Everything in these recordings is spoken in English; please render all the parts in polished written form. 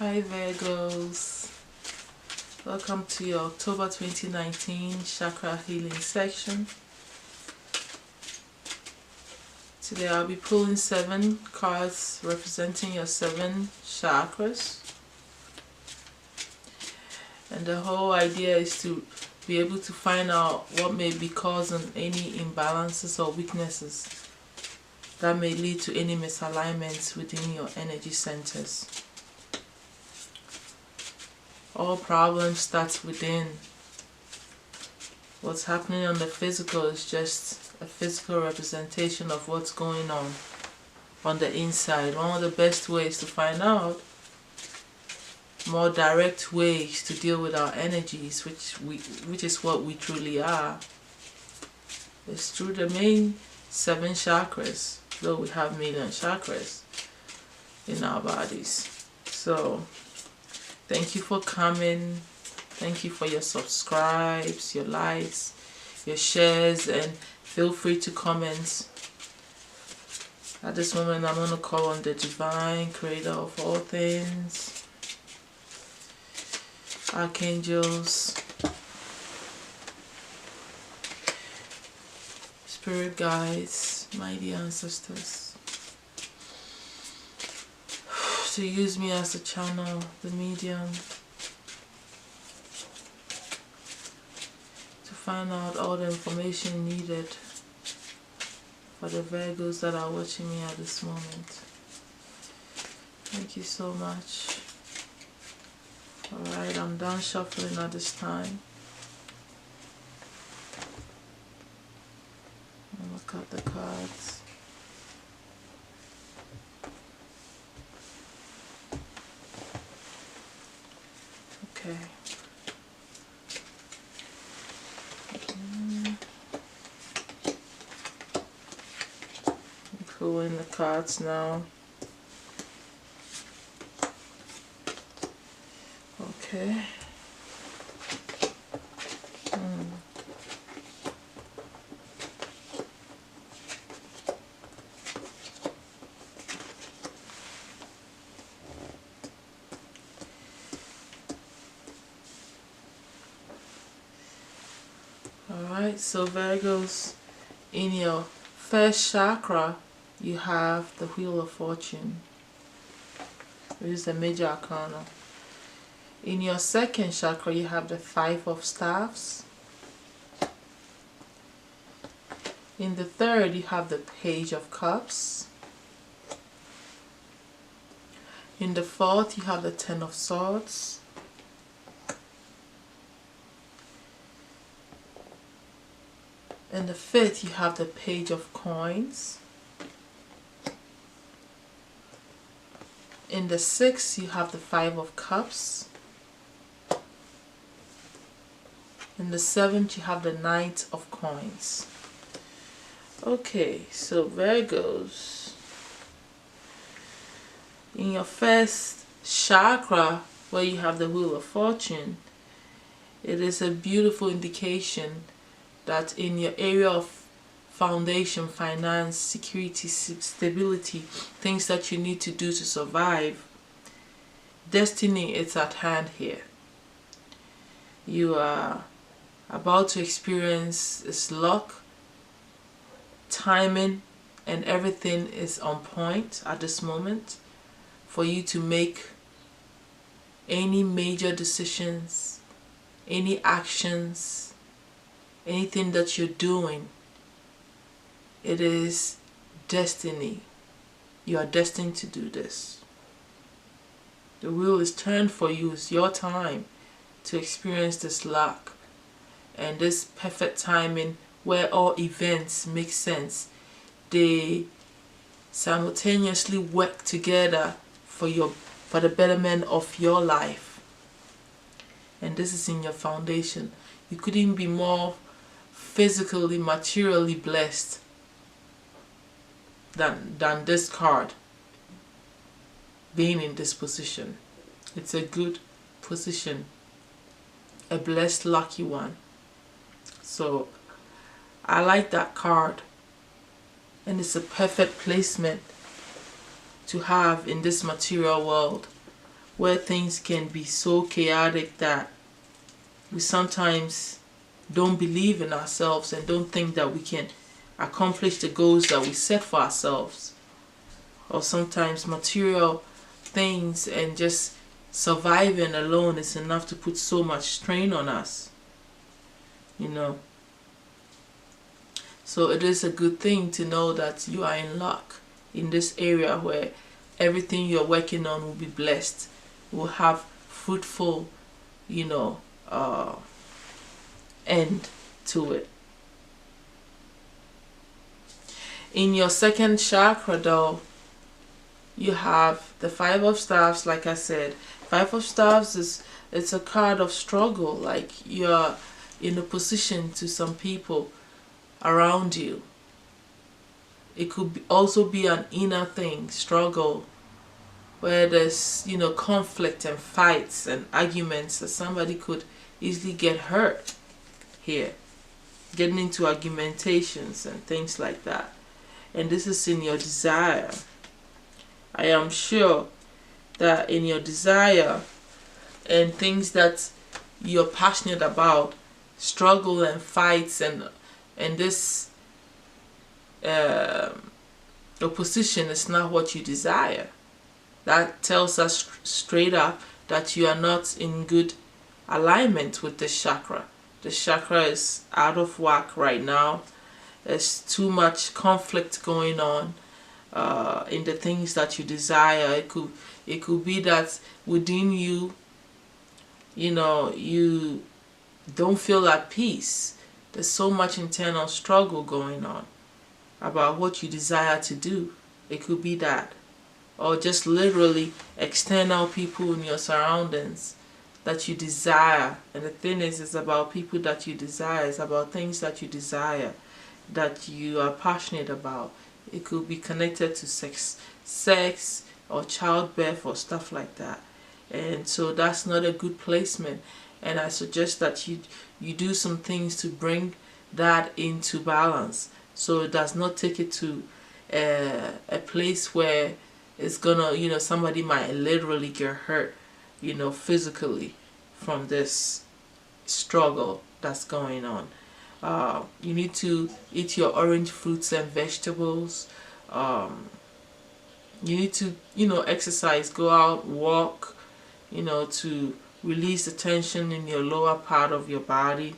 Hi Virgos, welcome to your October 2019 chakra healing section. Today I'll be pulling 7 cards representing your 7 chakras, and the whole idea is to be able to find out what may be causing any imbalances or weaknesses that may lead to any misalignments within your energy centers. All problems start within. What's happening on the physical is just a physical representation of what's going on the inside. One of the best ways to find out, more direct ways to deal with our energies, which is what we truly are, is through the main 7 chakras, though we have million chakras in our bodies. So thank you for coming. Thank you for your subscribes, your likes, your shares, and feel free to comment. At this moment, I'm going to call on the divine creator of all things, archangels, spirit guides, mighty ancestors, to use me as a channel, the medium, to find out all the information needed for the Virgos that are watching me at this moment. Thank you so much. Alright, I'm done shuffling at this time. And look at the cards. Okay. I'm pulling the cards now. Okay. Alright, so Virgos, in your first chakra, you have the Wheel of Fortune, which is the major arcana. In your second chakra, you have the 5 of Staffs. In the third, you have the Page of Cups. In the fourth, you have the 10 of Swords. In the fifth, you have the Page of Coins. In the sixth, you have the 5 of Cups. In the seventh, you have the Knight of Coins. Okay, so Virgos, in your first chakra, where you have the Wheel of Fortune, it is a beautiful indication that in your area of foundation, finance, security, stability, things that you need to do to survive, destiny is at hand here. You are about to experience this luck, timing, and everything is on point at this moment for you to make any major decisions, any actions, anything that you're doing. It is destiny. You are destined to do this. The wheel is turned for you. It's your time to experience this luck and this perfect timing where all events make sense. They simultaneously work together for the betterment of your life. And this is in your foundation. You couldn't be more physically, materially blessed than this card being in this position. It's a good position, a blessed, lucky one. So I like that card, and it's a perfect placement to have in this material world where things can be so chaotic that we sometimes don't believe in ourselves and don't think that we can accomplish the goals that we set for ourselves. Or sometimes material things and just surviving alone is enough to put so much strain on us, you know. So it is a good thing to know that you are in luck in this area where everything you're working on will be blessed, will have fruitful, you know, end to it. In your second chakra though, you have the Five of Staves. Like I said, Five of Staves it's a card of struggle, like you're in a position to some people around you. It could also be an inner thing, struggle, where there's, you know, conflict and fights and arguments that somebody could easily get hurt here, getting into argumentations and things like that. And this is in your desire. I am sure that in your desire and things that you're passionate about, struggle and fights and this opposition is not what you desire. That tells us straight up that you are not in good alignment with this chakra. The chakra is out of whack right now. There's too much conflict going on in the things that you desire. It could be that within you, you know, you don't feel at peace. There's so much internal struggle going on about what you desire to do. It could be that. Or just literally external people in your surroundings that you desire. And the thing is, it's about people that you desire. It's about things that you desire, that you are passionate about. It could be connected to sex or childbirth or stuff like that. And so that's not a good placement. And I suggest that you do some things to bring that into balance, so it does not take it to a place where it's gonna, you know, somebody might literally get hurt, you know, physically from this struggle that's going on. You need to eat your orange fruits and vegetables. You need to, you know, exercise, go out, walk, you know, to release the tension in your lower part of your body.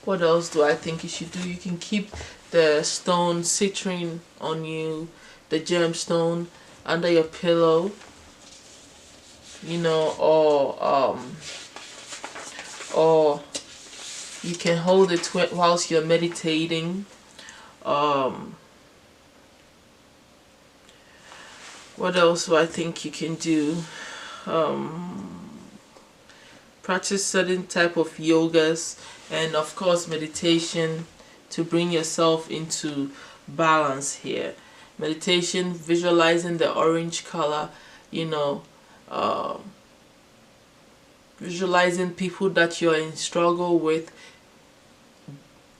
What else do I think you should do? You can keep the stone citrine on you, the gemstone under your pillow, you know, or you can hold it whilst you're meditating. What else do I think you can do? Practice certain type of yogas and of course meditation to bring yourself into balance here. Meditation, visualizing the orange color, you know, visualizing people that you're in struggle with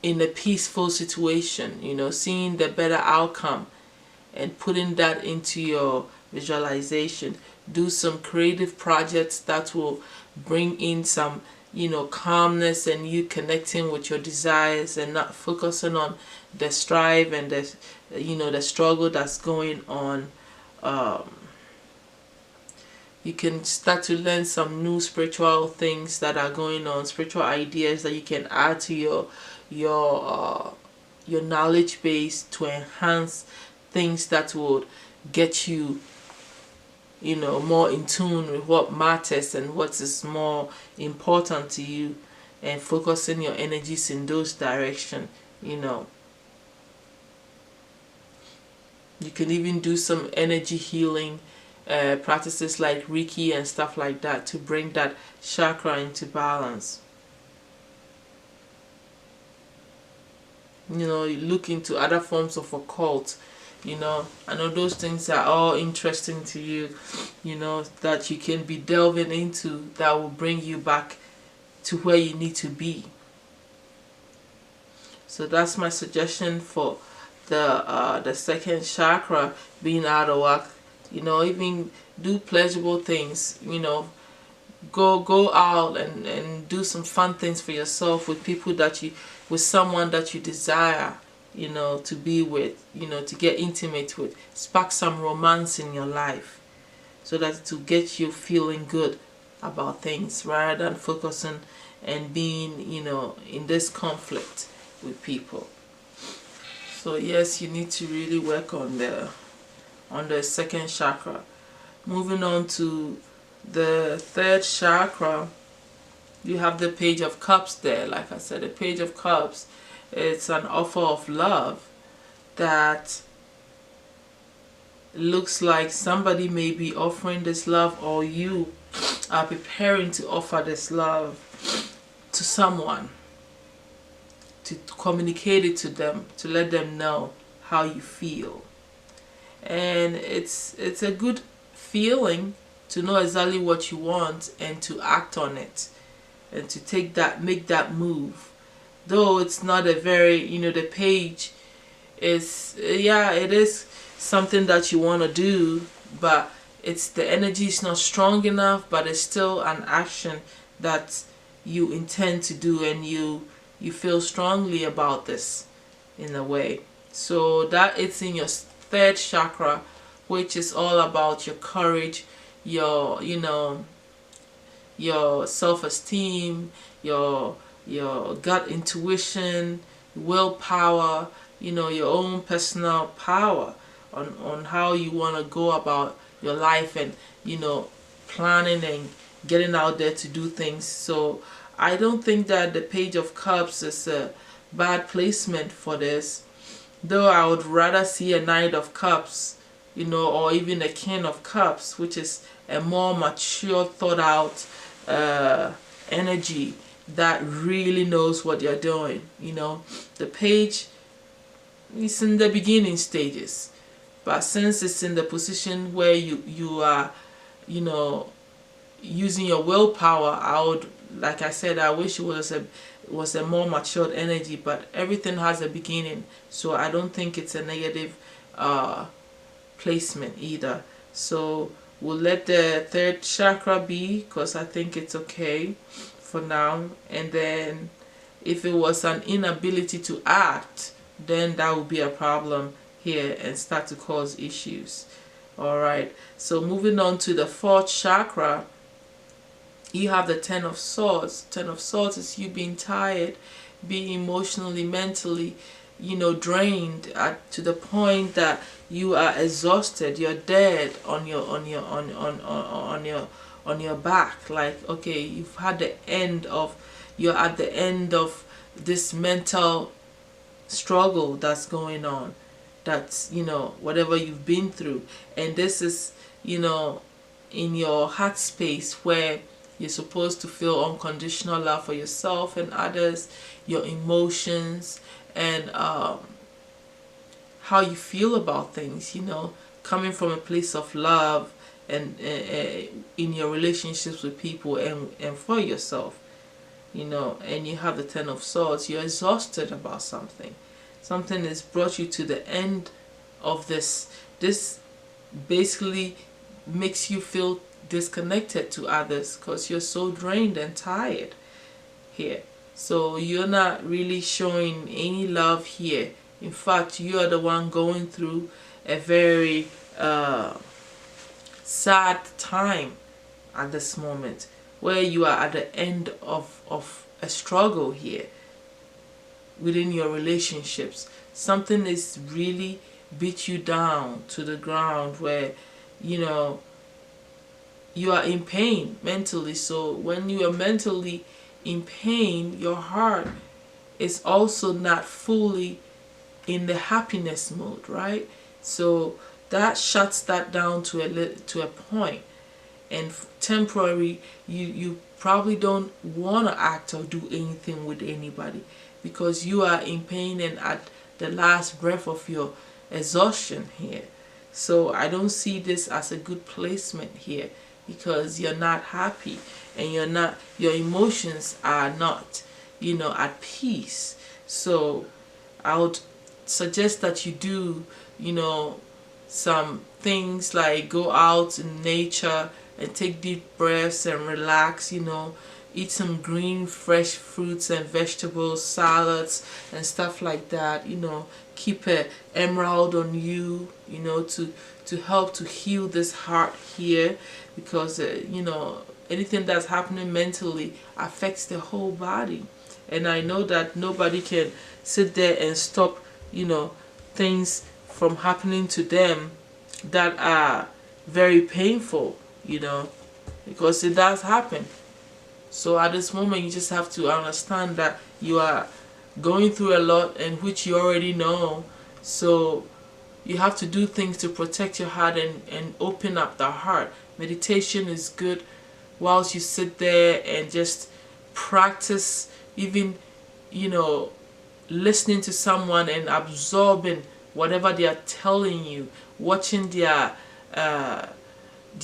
in a peaceful situation, you know, seeing the better outcome and putting that into your visualization. Do some creative projects that will bring in some, you know, calmness and you connecting with your desires and not focusing on the strife and the, you know, the struggle that's going on. You can start to learn some new spiritual things that are going on, spiritual ideas that you can add to your knowledge base to enhance things that would get you, you know, more in tune with what matters and what is more important to you, and focusing your energies in those directions, you know. You can even do some energy healing practices like Reiki and stuff like that to bring that chakra into balance. You know, look into other forms of occult. You know, I know those things are all interesting to you, you know, that you can be delving into that will bring you back to where you need to be. So that's my suggestion for the second chakra being out of whack. You know, even do pleasurable things, you know, go out and do some fun things for yourself with people that you, with someone that you desire, you know, to be with, you know, to get intimate with. Spark some romance in your life so that to get you feeling good about things rather than focusing and being, you know, in this conflict with people. So yes, you need to really work on the second chakra. Moving on to the third chakra, you have the Page of Cups there. Like I said, the Page of Cups, it's an offer of love that looks like somebody may be offering this love, or you are preparing to offer this love to someone, to communicate it to them, to let them know how you feel. And it's a good feeling to know exactly what you want and to act on it and to make that move. Though it's not a very, you know, the page is, yeah, it is something that you want to do, but it's, the energy is not strong enough, but it's still an action that you intend to do, and you feel strongly about this in a way. So that it's in your third chakra, which is all about your courage, your, you know, your self-esteem, your gut intuition, willpower, you know, your own personal power on how you want to go about your life, and, you know, planning and getting out there to do things. So I don't think that the Page of Cups is a bad placement for this, though I would rather see a Knight of Cups, you know, or even a King of Cups, which is a more mature, thought out energy that really knows what you're doing. You know, the page is in the beginning stages, but since it's in the position where you are, you know, using your willpower, I would, like I said, I wish it was a more matured energy, but everything has a beginning, so I don't think it's a negative placement either. So we'll let the third chakra be, because I think it's okay for now. And then if it was an inability to act, then that would be a problem here and start to cause issues. Alright, so moving on to the fourth chakra, you have the Ten of Swords. Ten of Swords is you being tired, being emotionally, mentally, you know, drained to the point that you are exhausted. You're dead on your back. Like, okay, you've had the end of, you're at the end of this mental struggle that's going on. That's, you know, whatever you've been through, and this is, you know, in your heart space where you're supposed to feel unconditional love for yourself and others, your emotions, and how you feel about things, you know, coming from a place of love and in your relationships with people and for yourself, you know. And you have the Ten of Swords. You're exhausted about something. Something has brought you to the end of this. This basically makes you feel disconnected to others because you're so drained and tired here. So you're not really showing any love here. In fact, you are the one going through a very sad time at this moment, where you are at the end of a struggle here within your relationships. Something is really beat you down to the ground where, you know, you are in pain mentally. So when you are mentally in pain, your heart is also not fully in the happiness mode, right? So that shuts that down to a point, and temporary, you probably don't want to act or do anything with anybody because you are in pain and at the last breath of your exhaustion here. So I don't see this as a good placement here, because you're not happy and your emotions are not, you know, at peace. So I would suggest that you do, you know, some things like go out in nature and take deep breaths and relax, eat some green fresh fruits and vegetables, salads and stuff like that, keep a emerald on you, to help to heal this heart here, because anything that's happening mentally affects the whole body. And I know that nobody can sit there and stop things from happening to them that are very painful, because it does happen. So at this moment, you just have to understand that you are going through a lot, and which you already know. So you have to do things to protect your heart and open up the heart. Meditation is good whilst you sit there and just practice, even listening to someone and absorbing whatever they are telling you, watching their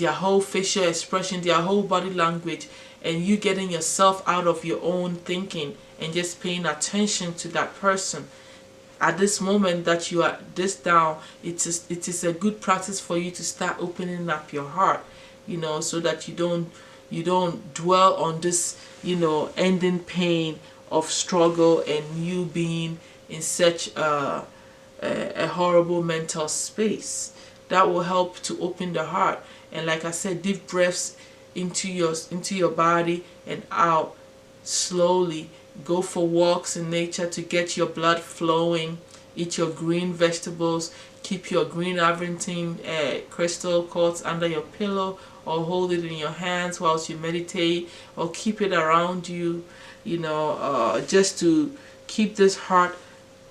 whole facial expression, their whole body language, and you getting yourself out of your own thinking and just paying attention to that person. At this moment that you are this down, it is a good practice for you to start opening up your heart, so that you don't dwell on this, ending pain of struggle and you being in such a horrible mental space. That will help to open the heart. And like I said, deep breaths into your body and out slowly. Go for walks in nature to get your blood flowing. Eat your green vegetables. Keep your green Aventine crystal quartz under your pillow, or hold it in your hands whilst you meditate, or keep it around you, just to keep this heart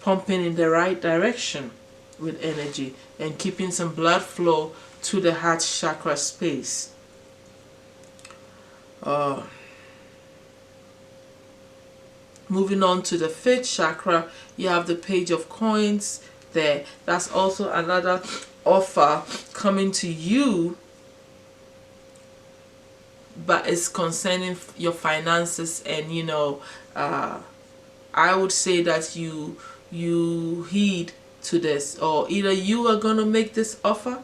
pumping in the right direction with energy and keeping some blood flow to the heart chakra space. Moving on to the 5th chakra, you have the Page of Coins there. That's also another offer coming to you, but it's concerning your finances. And I would say that you heed to this, or either you are gonna make this offer,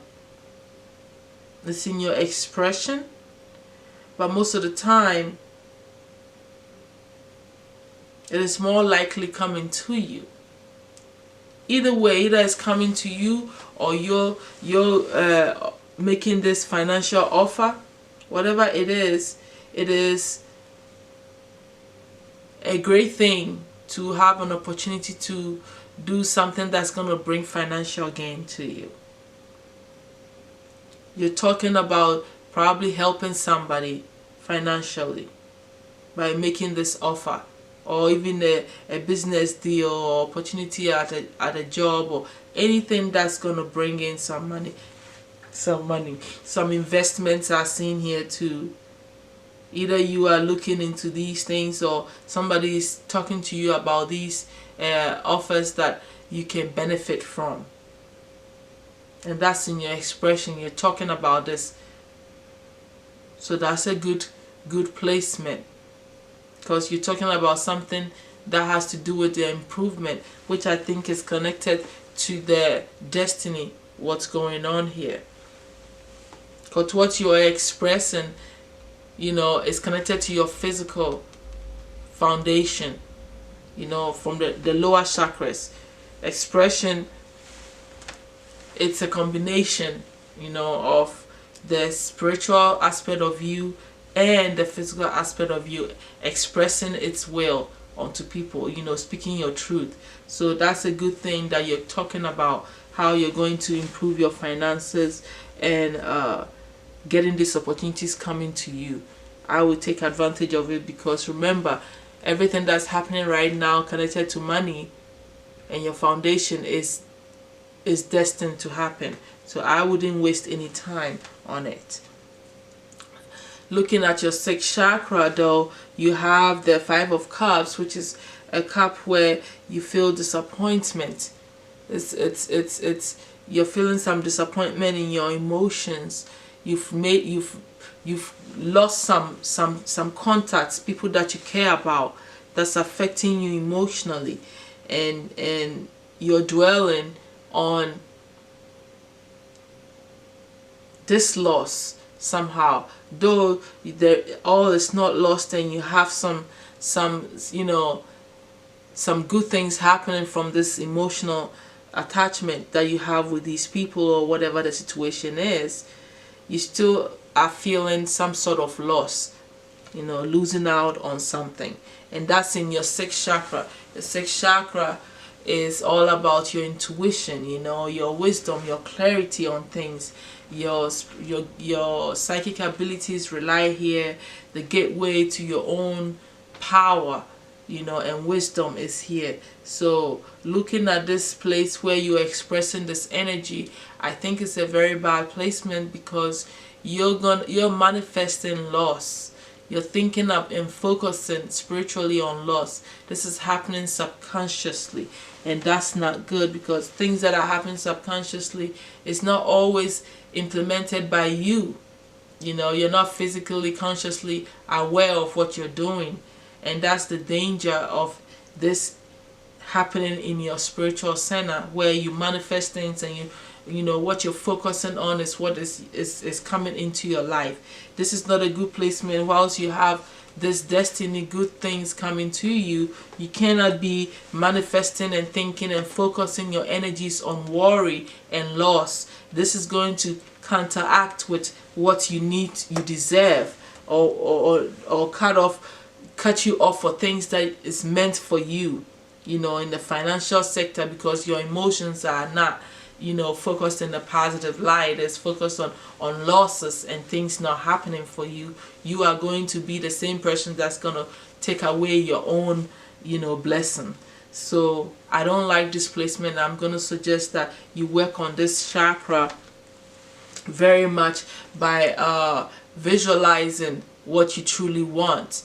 it's in your expression, but most of the time it is more likely coming to you. Either way, either it's coming to you or you're making this financial offer. Whatever it is a great thing to have an opportunity to do something that's going to bring financial gain to you. You're talking about probably helping somebody financially by making this offer, or even a business deal or opportunity at a job, or anything that's going to bring in some money. Some investments are seen here too. Either you are looking into these things, or somebody is talking to you about these offers that you can benefit from. And that's in your expression. You're talking about this. So that's a good placement, because you're talking about something that has to do with the improvement, which I think is connected to the destiny, what's going on here. Because what you are expressing, is connected to your physical foundation, from the lower chakras. Expression, it's a combination, of the spiritual aspect of you and the physical aspect of you, expressing its will onto people, speaking your truth. So that's a good thing that you're talking about, how you're going to improve your finances and getting these opportunities coming to you. I will take advantage of it, because remember, everything that's happening right now connected to money and your foundation is destined to happen. So I wouldn't waste any time on it. Looking at your 6th chakra though, you have the 5 of Cups, which is a cup where you feel disappointment. It's you're feeling some disappointment in your emotions. You've lost some contacts, people that you care about, that's affecting you emotionally, and you're dwelling on this loss somehow, though all is not lost, and you have some some good things happening from this emotional attachment that you have with these people, or whatever the situation is, you still are feeling some sort of loss, losing out on something. And that's in your sixth chakra. The sixth chakra is all about your intuition, your wisdom, your clarity on things. Your psychic abilities rely here. The gateway to your own power, and wisdom is here. So looking at this place where you're expressing this energy, I think it's a very bad placement, because you're manifesting loss. You're thinking up and focusing spiritually on loss. This is happening subconsciously, and that's not good, because things that are happening subconsciously is not always implemented by you. You're not physically consciously aware of what you're doing, and that's the danger of this happening in your spiritual center, where you manifest things, and what you're focusing on is what is coming into your life. This is not a good placement. Whilst you have this destiny, good things coming to you, you cannot be manifesting and thinking and focusing your energies on worry and loss. This is going to counteract with what you deserve, or cut you off for things that is meant for you, in the financial sector, because your emotions are not focused in the positive light. It's focused on losses and things not happening for you. You are going to be the same person that's going to take away your own blessing. So I don't like this placement. I'm going to suggest that you work on this chakra very much by visualizing what you truly want.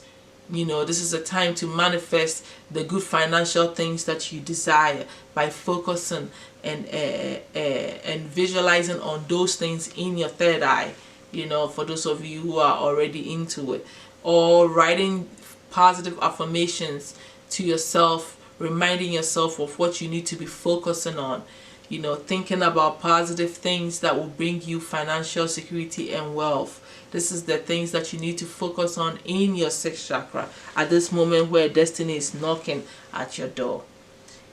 This is a time to manifest the good financial things that you desire by focusing and visualizing on those things in your third eye. For those of you who are already into it, or writing positive affirmations to yourself, reminding yourself of what you need to be focusing on. Thinking about positive things that will bring you financial security and wealth. This is the things that you need to focus on in your sixth chakra at this moment where destiny is knocking at your door.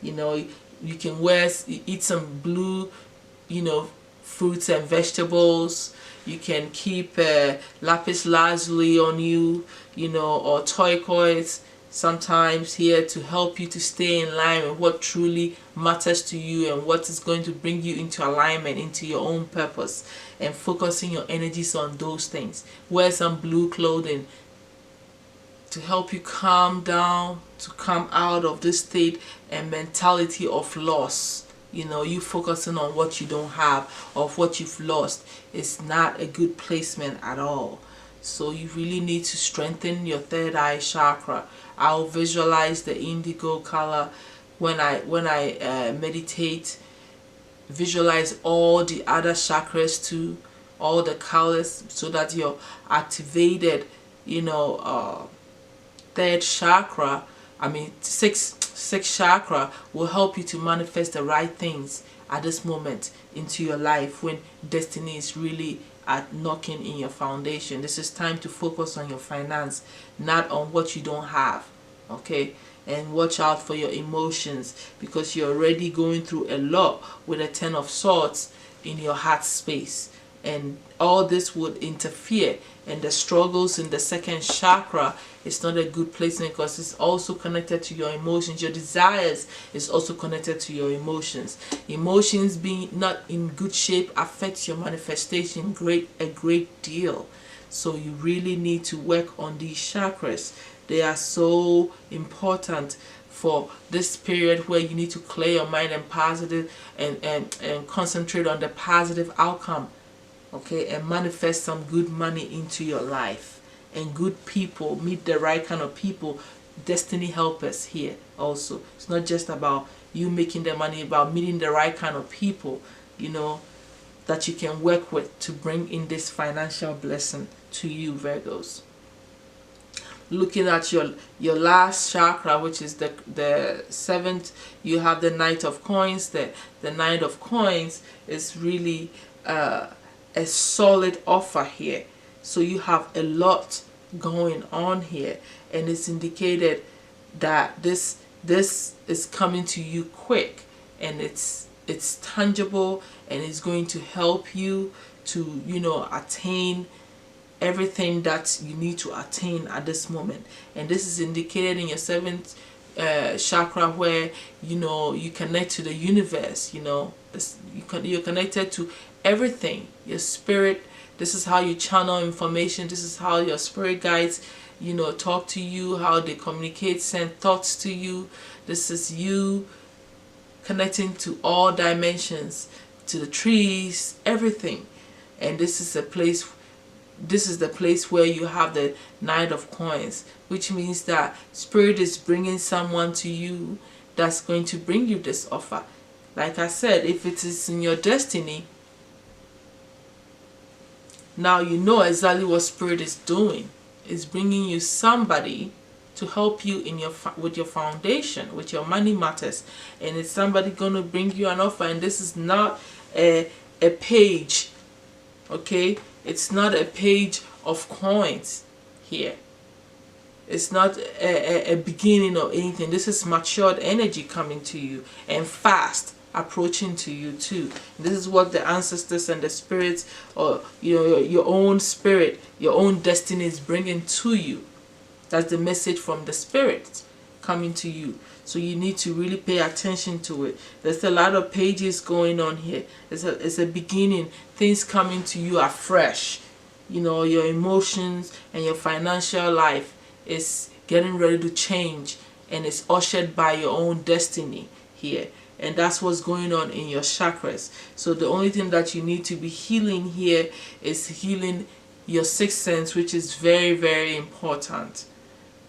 You can eat some blue, fruits and vegetables. You can keep lapis lazuli on you, or turquoise sometimes here to help you to stay in line with what truly matters to you and what is going to bring you into alignment, into your own purpose, and focusing your energies on those things. Wear some blue clothing to help you calm down, to come out of this state and mentality of loss. You focusing on what you don't have, or what you've lost, is not a good placement at all. So you really need to strengthen your third eye chakra. I'll visualize the indigo color when I meditate. Visualize all the other chakras too, all the colors, so that your activated third chakra, sixth chakra, will help you to manifest the right things at this moment into your life, when destiny is really at knocking in your foundation. This is time to focus on your finance, not on what you don't have. Okay? And watch out for your emotions, because you're already going through a lot with a 10 of swords in your heart space, and all this would interfere. And the struggles in the second chakra is not a good placement, because it's also connected to your emotions. Your desires is also connected to your emotions. Emotions being not in good shape affects your manifestation a great deal. So you really need to work on these chakras. They are so important for this period, where you need to clear your mind and positive and concentrate on the positive outcome. Okay, and manifest some good money into your life, and good people. Meet the right kind of people, destiny helpers here also. It's not just about you making the money, about meeting the right kind of people, that you can work with to bring in this financial blessing to you, Virgos. Looking at your last chakra, which is the seventh, you have the Knight of Coins. The Knight of Coins is really a solid offer here. So you have a lot going on here, and it's indicated that this is coming to you quick, and it's tangible, and it's going to help you to, you know, attain everything that you need to attain at this moment. And this is indicated in your seventh chakra, where, you know, you connect to the universe. You know, you're connected to everything. Your spirit, this is how you channel information. This is how your spirit guides, you know, talk to you, how they communicate, send thoughts to you. This is you connecting to all dimensions, to the trees, everything. And this is the place where you have the Knight of Coins, which means that Spirit is bringing someone to you that's going to bring you this offer. Like I said, if it is in your destiny, now you know exactly what Spirit is doing. It's bringing you somebody to help you in with your foundation, with your money matters. And it's somebody going to bring you an offer. And this is not a page, okay? It's not a page of coins here. It's not a beginning or anything. This is matured energy coming to you, and fast approaching to you too. This is what the ancestors and the spirits, or, you know, your own spirit, your own destiny is bringing to you. That's the message from the spirit coming to you. So you need to really pay attention to it. There's a lot of pages going on here. It's a beginning. Things coming to you are fresh. You know, your emotions and your financial life is getting ready to change, and it's ushered by your own destiny here. And that's what's going on in your chakras. So the only thing that you need to be healing here is healing your sixth sense, which is very, very important.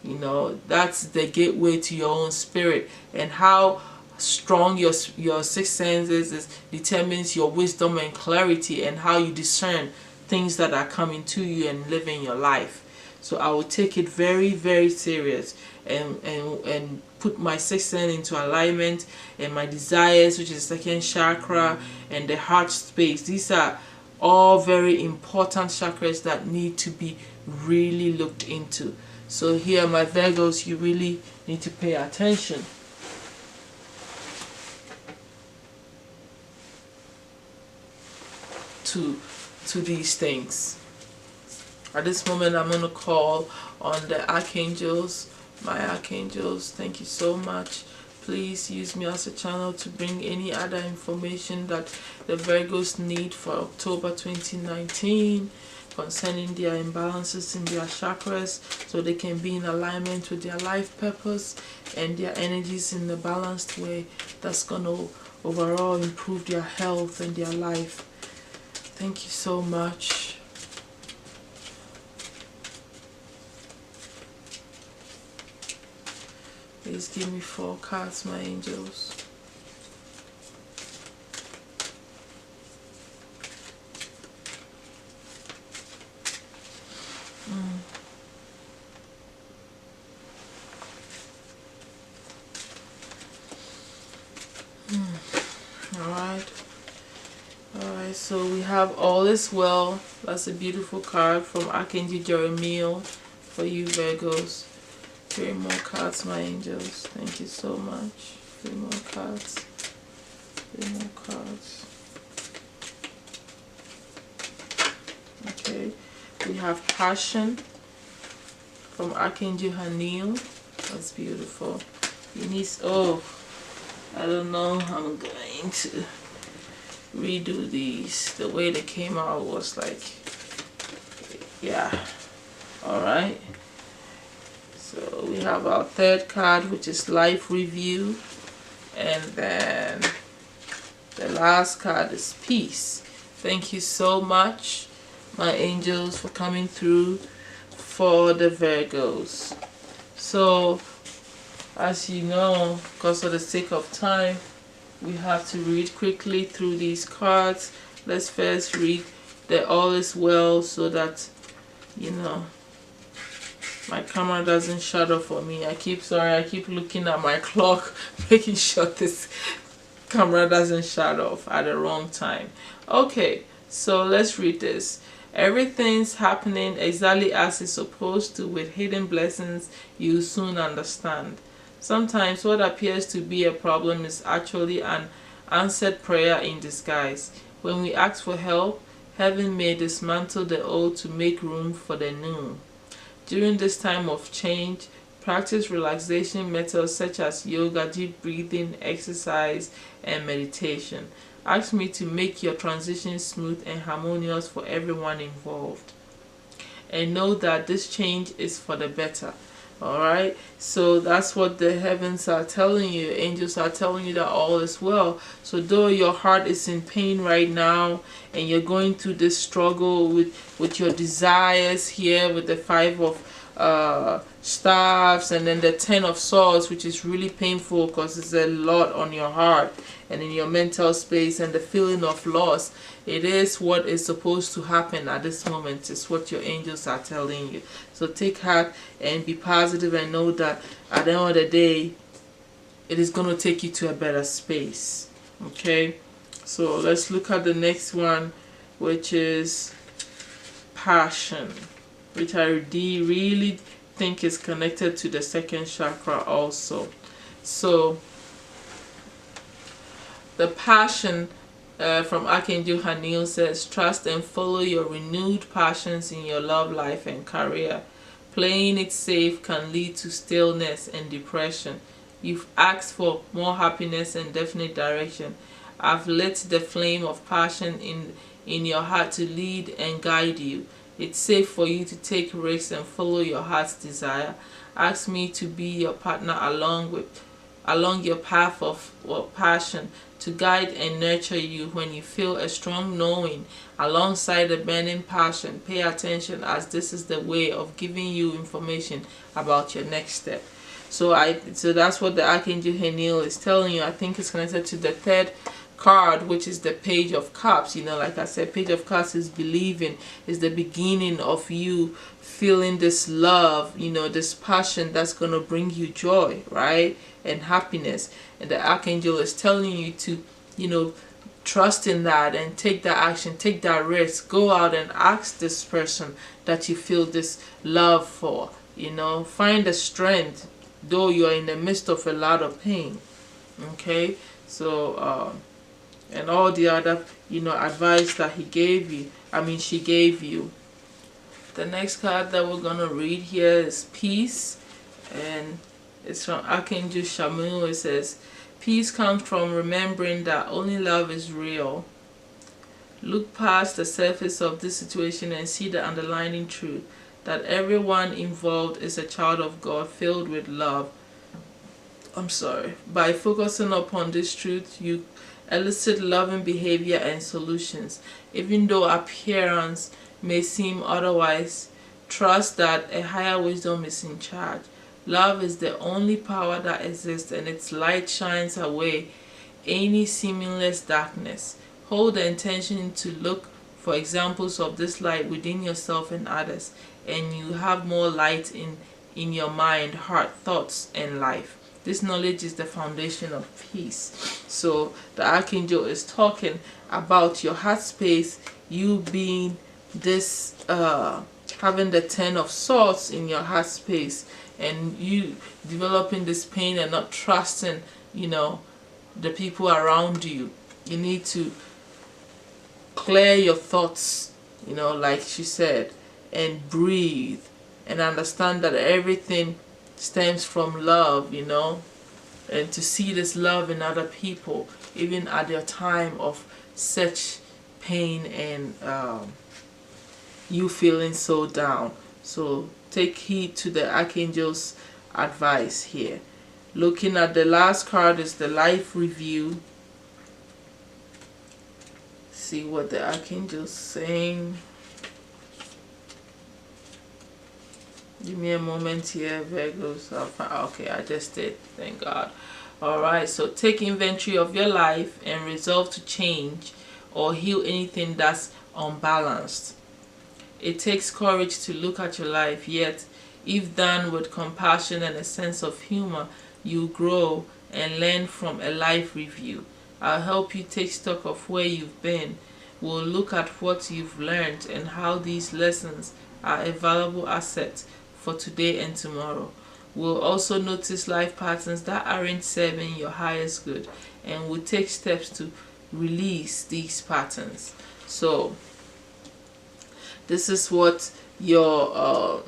You know, that's the gateway to your own spirit, and how strong your sixth sense is determines your wisdom and clarity, and how you discern things that are coming to you and living your life. So I will take it very, very serious, and put my sixth sense into alignment, and my desires, which is second chakra, and the heart space. These are all very important chakras that need to be really looked into. So here, my Virgos, you really need to pay attention to these things. At this moment, I'm going to call on the archangels, my archangels. Thank you so much. Please use me as a channel to bring any other information that the Virgos need for October 2019 concerning their imbalances in their chakras, so they can be in alignment with their life purpose and their energies in a balanced way that's going to overall improve their health and their life. Thank you so much. Please give me 4 cards, my angels. Alright, so we have All Is Well. That's a beautiful card from Archangel Jeremiah for you Virgos. 3 more cards, my angels. Thank you so much. 3 more cards. 3 more cards. Okay. We have Passion from Archangel Haniel. That's beautiful. He needs, oh, I don't know. I'm going to redo these. The way they came out was like, yeah. Alright. So we have our 3rd card, which is Life Review. And then the last card is Peace. Thank you so much, my angels, for coming through for the Virgos. So, as you know, because of the sake of time, we have to read quickly through these cards. Let's first read the All Is Well, so that, you know, my camera doesn't shut off for me. I keep looking at my clock, making sure this camera doesn't shut off at the wrong time. Okay, So let's read this. Everything's happening exactly as it's supposed to, with hidden blessings you soon understand. Sometimes what appears to be a problem is actually an answered prayer in disguise. When we ask for help, heaven may dismantle the old to make room for the new. During this time of change, practice relaxation methods such as yoga, deep breathing, exercise, and meditation. Ask me to make your transition smooth and harmonious for everyone involved. And know that this change is for the better. Alright, so that's what the heavens are telling you. Angels are telling you that all is well. So though your heart is in pain right now and you're going through this struggle with your desires here, with the five of staffs and then the 10 of swords, which is really painful because it's a lot on your heart and in your mental space, and the feeling of loss, it is what is supposed to happen at this moment. It's what your angels are telling you. So take heart and be positive and know that at the end of the day, it is going to take you to a better space. Okay, so let's look at the next one, which is passion, which I really think is connected to the second chakra also. So the passion from Archangel Haniel says, trust and follow your renewed passions in your love life and career. Playing it safe can lead to stillness and depression. You've asked for more happiness and definite direction. I've lit the flame of passion in your heart to lead and guide you. It's safe for you to take risks and follow your heart's desire. Ask me to be your partner along your path of passion, to guide and nurture you when you feel a strong knowing alongside a burning passion. Pay attention, as this is the way of giving you information about your next step. So that's what the Archangel Haniel is telling you. I think it's connected to the third card, which is the Page of Cups. You know, like I said, Page of Cups is believing, is the beginning of you feeling this love, you know, this passion that's going to bring you joy, right, and happiness. And the Archangel is telling you to, you know, trust in that and take that action, take that risk, go out and ask this person that you feel this love for, you know, find the strength though you're in the midst of a lot of pain. Okay, so and all the other, you know, advice that she gave you. The next card that we're gonna read here is Peace, and it's from Archangel Shamu. It says, peace comes from remembering that only love is real. Look past the surface of this situation and see the underlying truth, that everyone involved is a child of God filled with love. By focusing upon this truth, you elicit loving behavior and solutions. Even though appearance may seem otherwise, trust that a higher wisdom is in charge. Love is the only power that exists, and its light shines away any seamless darkness. Hold the intention to look for examples of this light within yourself and others, and you have more light in your mind, heart, thoughts, and life. This knowledge is the foundation of peace. So the Archangel is talking about your heart space, you being this, having the 10 of swords in your heart space, and you developing this pain and not trusting, you know, the people around you. You need to clear your thoughts, you know, like she said, and breathe and understand that everything stems from love, you know, and to see this love in other people, even at their time of such pain and you feeling so down. So take heed to the Archangel's advice here. Looking at the last card is the Life Review. See what the Archangel's saying. Give me a moment here, Virgos. Okay, I just did. Thank God. Alright, so take inventory of your life and resolve to change or heal anything that's unbalanced. It takes courage to look at your life, yet if done with compassion and a sense of humor, you grow and learn from a life review. I'll help you take stock of where you've been, We'll look at what you've learned and how these lessons are a valuable asset for today and tomorrow. We'll also notice life patterns that aren't serving your highest good, and we'll take steps to release these patterns. So this is what your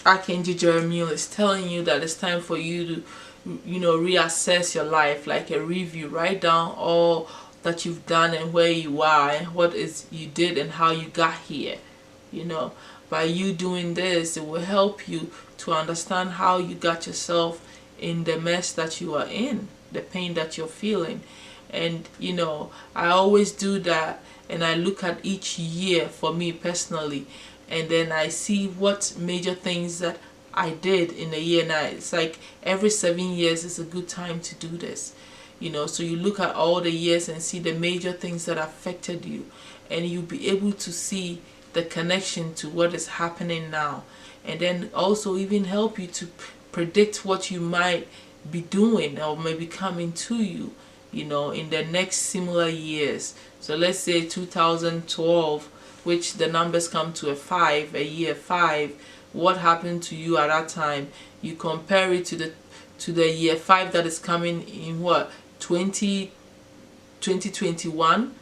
Archangel Jeremiah is telling you, that it's time for you to, reassess your life, like a review. Write down all that you've done and where you are and what is you did and how you got here. By you doing this, it will help you to understand how you got yourself in the mess that you are in, the pain that you're feeling. And I always do that, and I look at each year for me personally, and then I see what major things that I did in a year. Now it's like every 7 years is a good time to do this. So you look at all the years and see the major things that affected you, and you'll be able to see the connection to what is happening now, and then also even help you to predict what you might be doing or maybe coming to you, in the next similar years. So let's say 2012, which the numbers come to a 5, a year 5. What happened to you at that time? You compare it to the year 5 that is coming in 2021.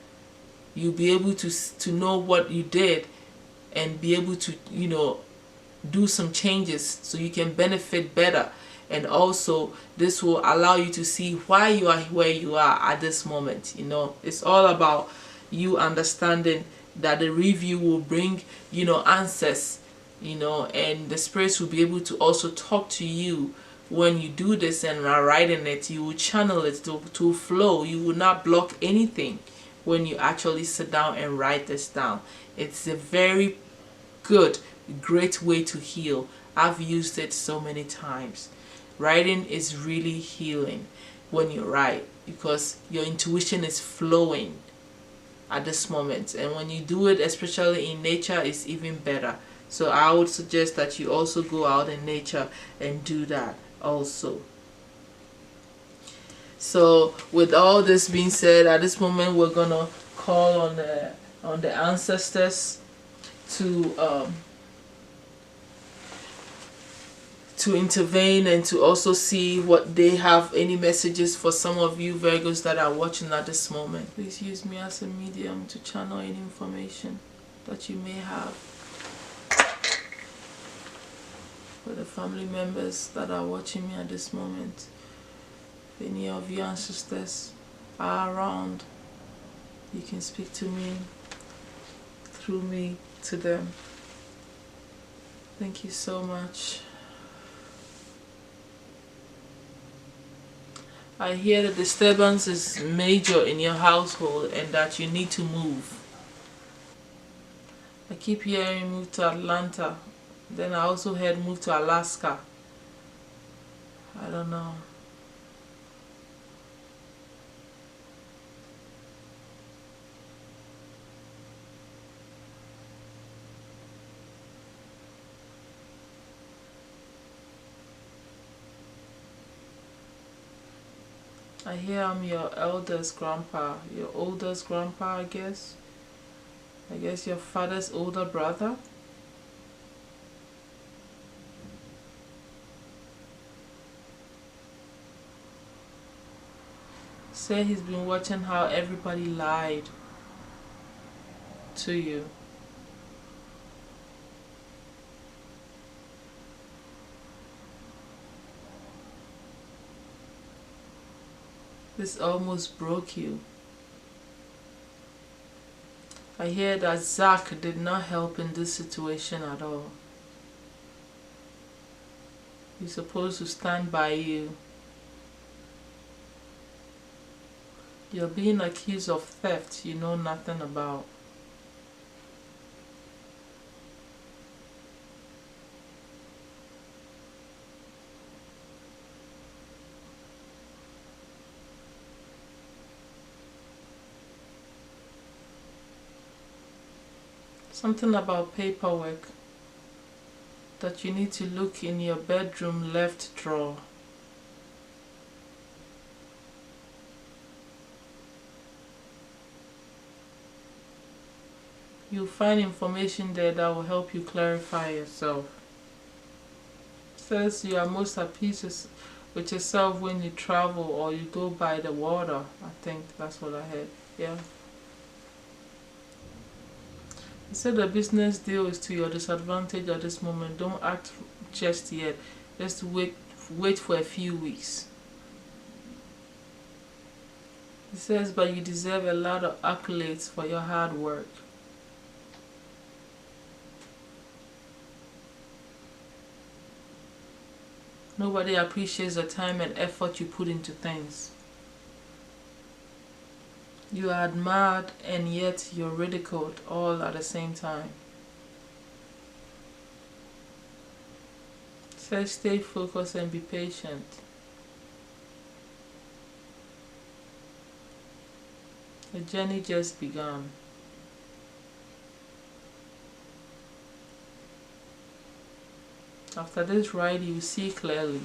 You'll be able to know what you did and be able to do some changes so you can benefit better. And also this will allow you to see why you are where you are at this moment. It's all about you understanding that the review will bring answers, and the spirits will be able to also talk to you when you do this and are writing it. You will channel it to flow. You will not block anything when you actually sit down and write this down. It's a very good, great way to heal. I've used it so many times. Writing is really healing when you write, because your intuition is flowing at this moment, and when you do it, especially in nature, it's even better. So I would suggest that you also go out in nature and do that also. So with all this being said, at this moment we're gonna call on the ancestors to intervene and to also see what they have, any messages for some of you Virgos that are watching at this moment. Please use me as a medium to channel any information that you may have for the family members that are watching me at this moment. If any of your ancestors are around, you can speak to me through me to them. Thank you so much. I hear the disturbance is major in your household and that you need to move. I keep hearing move to Atlanta. Then I also heard move to Alaska. I don't know. I hear I'm your eldest grandpa, your oldest grandpa, I guess your father's older brother. Say he's been watching how everybody lied to you. This almost broke you. I hear that Zach did not help in this situation at all. He's supposed to stand by you. You're being accused of theft you know nothing about. Something about paperwork that you need to look in your bedroom left drawer. You'll find information there that will help you clarify yourself. It says you are most at peace with yourself when you travel or you go by the water. I think that's what I heard. Yeah. It said the business deal is to your disadvantage at this moment. Don't act just yet. Just wait for a few weeks. It says, but you deserve a lot of accolades for your hard work. Nobody appreciates the time and effort you put into things. You are admired and yet you're ridiculed all at the same time. It says stay focused and be patient. The journey just begun. After this ride, you see clearly.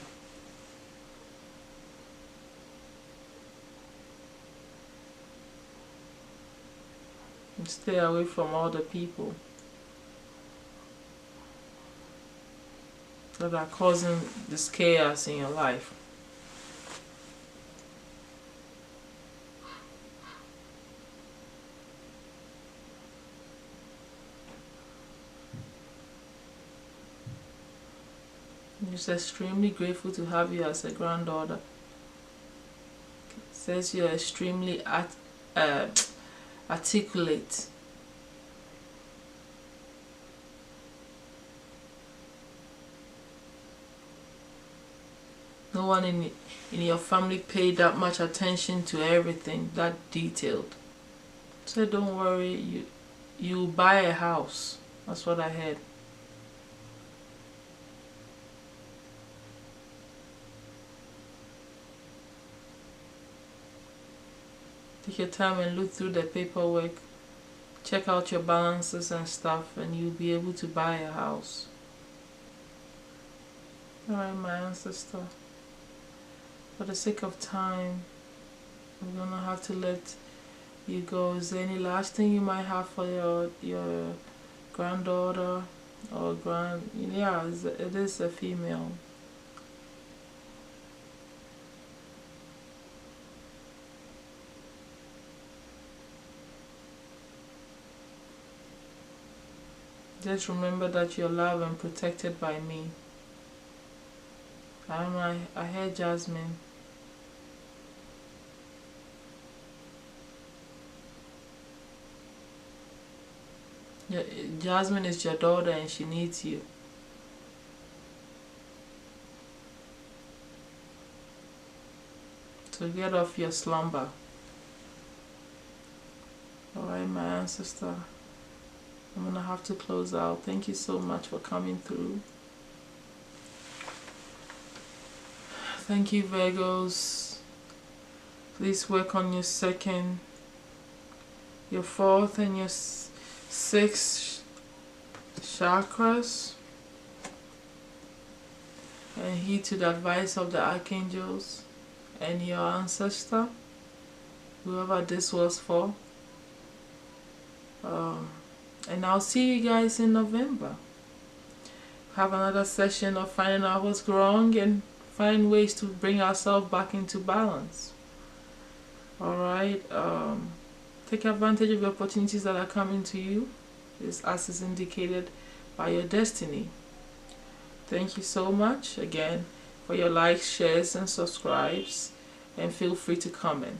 And stay away from all the people that are causing this chaos in your life. He's extremely grateful to have you as a granddaughter. It says you're extremely articulate. No one in your family paid that much attention to everything, that detailed. So don't worry, you buy a house. That's what I heard. Take your time and look through the paperwork. Check out your balances and stuff, and you'll be able to buy a house. Alright, my ancestor. For the sake of time, I'm gonna have to let you go. Is there any last thing you might have for your granddaughter or yeah, it is a female. Just remember that you're loved and protected by me. I don't know, I heard Jasmine. Jasmine is your daughter and she needs you. So get off your slumber. Alright, my ancestor. I'm gonna have to close out. Thank you so much for coming through. Thank you, Virgos. Please work on your second, your fourth, and your sixth chakras. And heed to the advice of the archangels and your ancestor, whoever this was for. And I'll see you guys in November. Have another session of finding out what's wrong and find ways to bring ourselves back into balance. Alright, take advantage of the opportunities that are coming to you, as is indicated by your destiny. Thank you so much again for your likes, shares, and subscribes, and feel free to comment.